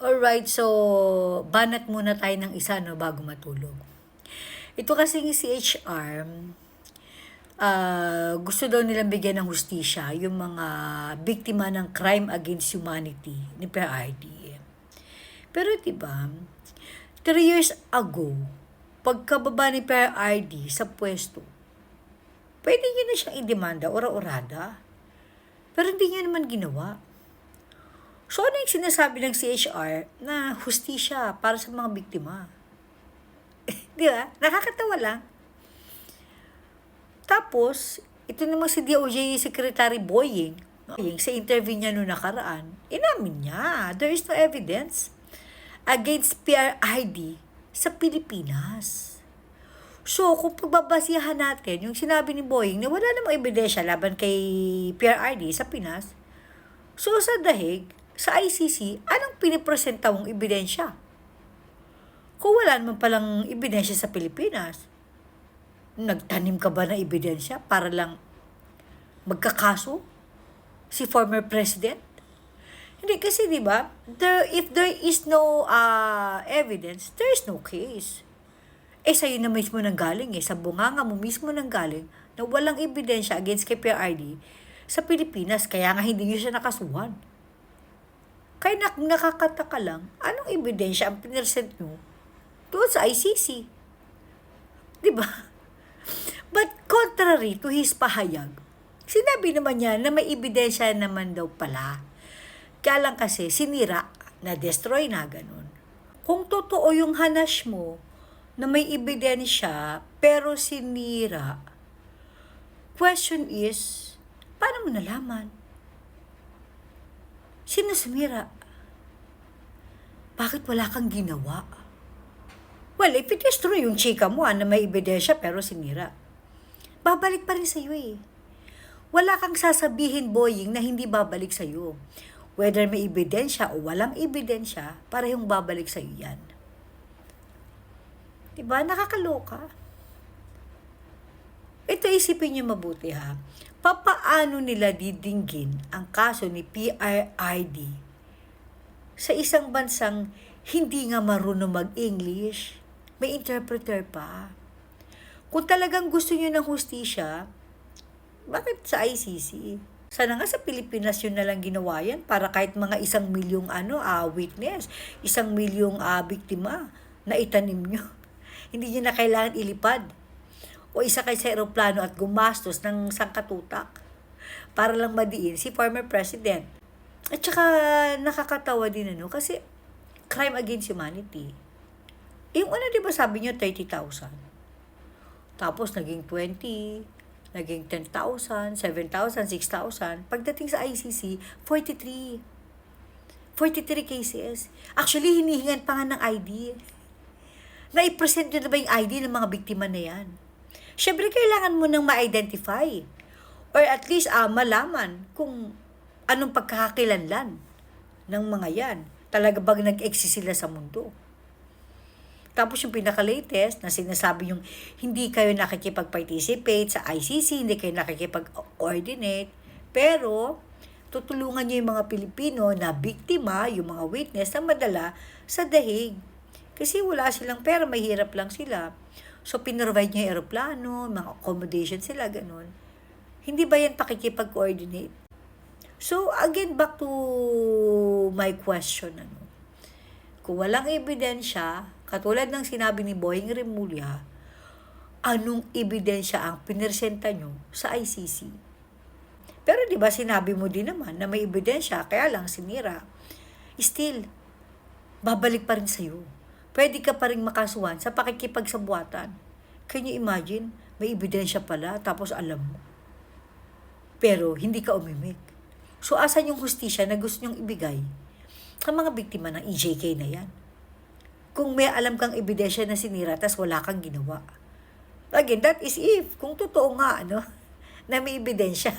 Alright, so banat muna tayo ng isa no bago matulog. Ito kasing si HR, gusto daw nilang bigyan ng hustisya yung mga biktima ng crime against humanity ni PRRD. Pero 'di ba, 3 years ago, pagkababa ni PRRD sa pwesto, pwede niya na siyang idemanda, ora-orada. Pero hindi niya naman ginawa. So ano yung sinasabi ng CHR na hustisya para sa mga biktima? Di ba? Nakakatawa lang. Tapos, ito namang si DOJ Secretary Boying, sa interview niya noong nakaraan, inamin niya, there is no evidence against PRID sa Pilipinas. So, kung pagbabasihan natin, yung sinabi ni Boying na wala namang ebidensya laban kay PRID sa Pinas, so sa dahig, sa ICC, anong pinipresenta mong ebidensya? Kung wala naman palang ebidensya sa Pilipinas, nagtanim ka ba ng ebidensya para lang magkakaso si former president? Hindi kasi 'di ba? If there is no evidence, there is no case. Sa'yo na mismo nang galing sa bunganga mo mismo nang galing na walang ebidensya against kay PRRD sa Pilipinas, kaya nga hindi niyo siya nakasuhan. Kaya nakakataka lang, anong ebidensya ang pinresent nyo doon sa ICC? Diba? But contrary to his pahayag, sinabi naman niya na may ebidensya naman daw pala. Kaya lang kasi sinira, na-destroy na ganun. Kung totoo yung hanash mo na may ebidensya pero sinira, question is, paano mo nalaman? Sino sumira? Bakit wala kang ginawa? Well, if it is true yung chika mo na may ebidensya pero sinira, babalik pa rin sa'yo eh. Wala kang sasabihin, Boying, na hindi babalik sa'yo. Whether may ebidensya o walang ebidensya, parehong babalik sa'yo yan. Diba? Nakakaloka. Ito isipin niyo mabuti ha. Papaano nila didinggin ang kaso ni PRRD sa isang bansang hindi nga marunong mag-English, may interpreter pa? Kung talagang gusto niyo ng hustisya, bakit sa ICC? Sana nga sa Pilipinas yun na lang ginawa yan para kahit mga 1 milyong witness, 1 milyong biktima na itanim nyo. Hindi nyo na kailangan ilipad o isakay sa eroplano at gumastos ng sangkatutak para lang madiin si former president. At saka nakakatawa din kasi crime against humanity. Yung di ba sabi nyo 30,000? Tapos naging 20, naging 10,000, 7,000, 6,000. Pagdating sa ICC, 43. 43 cases. Actually, hinihingan pa nga ng ID. Na-present nyo na ba yung ID ng mga biktima na yan? Siyempre, kailangan mo nang ma-identify or at least malaman kung anong pagkakakilanlan ng mga yan. Talaga bang nag-exist sila sa mundo? Tapos yung pinaka-latest na sinasabi yung hindi kayo nakikipag-participate sa ICC, hindi kayo nakikipag-coordinate, pero tutulungan nyo yung mga Pilipino na biktima, yung mga witness na madala sa dahig. Kasi wala silang pera, mahirap lang sila. So, pinrovide niya yung aeroplano, mga accommodation sila, ganun. Hindi ba yan pakikipag-coordinate? So, again, back to my question, kung walang ebidensya, katulad ng sinabi ni Boying Remulla, anong ebidensya ang pinersenta nyo sa ICC? Pero di ba sinabi mo din naman na may ebidensya, kaya lang sinira. Still, babalik pa rin sa'yo. Pwede ka pa rin makasuhan sa pakikipagsabuatan. Can you imagine? May ebidensya pala, tapos alam mo. Pero hindi ka umimik. So, asan yung hustisya na gusto nyong ibigay sa mga biktima ng EJK na yan? Kung may alam kang ebidensya na sinira, tas wala kang ginawa. Again, that is if, kung totoo nga, na may ebidensya.